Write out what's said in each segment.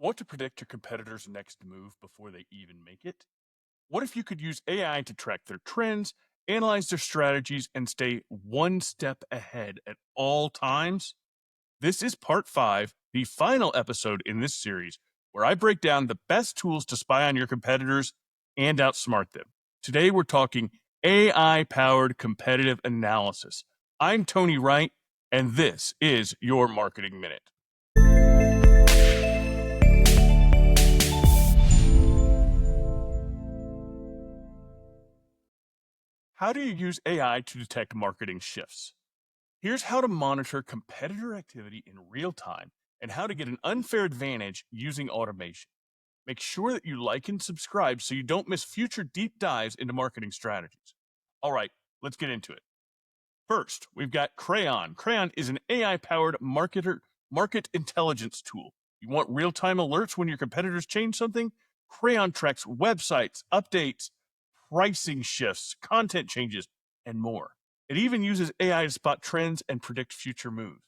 Want to predict your competitor's next move before they even make it? What if you could use AI to track their trends, analyze their strategies, and stay one step ahead at all times? This is part five, the final episode in this series, where I break down the best tools to spy on your competitors and outsmart them. Today, we're talking AI powered competitive analysis. I'm Tony Wright, and this is your Marketing Minute. How do you use AI to detect marketing shifts? Here's how to monitor competitor activity in real time and how to get an unfair advantage using automation. Make sure that you like and subscribe so you don't miss future deep dives into marketing strategies. All right, let's get into it. First, we've got Crayon. Crayon is an AI-powered market intelligence tool. You want real-time alerts when your competitors change something? Crayon tracks websites, updates, pricing shifts, content changes, and more. It even uses AI to spot trends and predict future moves.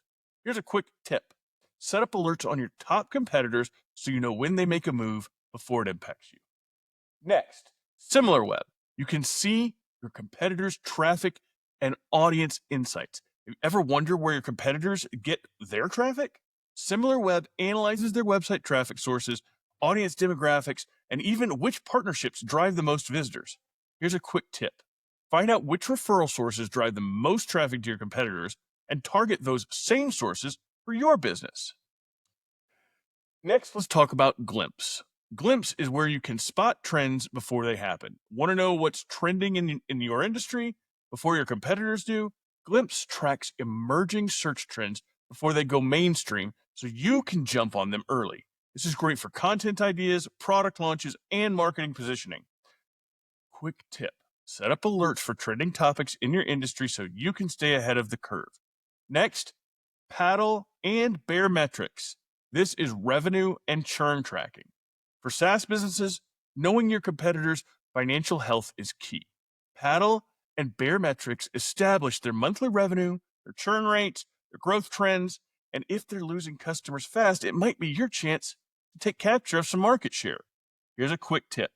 Here's a quick tip. Set up alerts on your top competitors so you know when they make a move before it impacts you. Next, SimilarWeb. You can see your competitors' traffic and audience insights. You ever wonder where your competitors get their traffic? SimilarWeb analyzes their website traffic sources, audience demographics, and even which partnerships drive the most visitors. Here's a quick tip. Find out which referral sources drive the most traffic to your competitors and target those same sources for your business. Next, let's talk about Glimpse. Glimpse is where you can spot trends before they happen. Want to know what's trending in your industry before your competitors do? Glimpse tracks emerging search trends before they go mainstream so you can jump on them early. This is great for content ideas, product launches, and marketing positioning. Quick tip. Set up alerts for trending topics in your industry so you can stay ahead of the curve. Next, Paddle and Baremetrics. This is revenue and churn tracking. For SaaS businesses, knowing your competitors' financial health is key. Paddle and Baremetrics establish their monthly revenue, their churn rates, their growth trends, and if they're losing customers fast, it might be your chance to take capture of some market share. Here's a quick tip.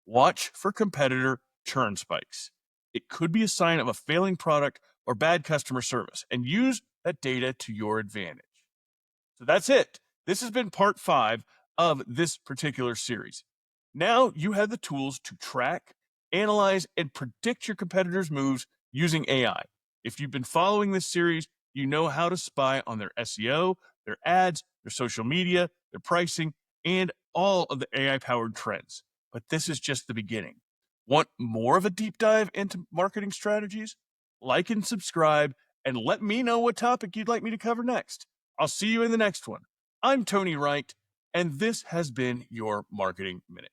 Watch for competitor churn spikes. It could be a sign of a failing product or bad customer service, and use that data to your advantage. So that's it. This has been part five of this particular series. Now you have the tools to track, analyze, and predict your competitors' moves using AI. If you've been following this series, you know how to spy on their SEO, their ads, their social media, their pricing, and all of the AI-powered trends. But this is just the beginning. Want more of a deep dive into marketing strategies? Like and subscribe, and let me know what topic you'd like me to cover next. I'll see you in the next one. I'm Tony Wright, and this has been your Marketing Minute.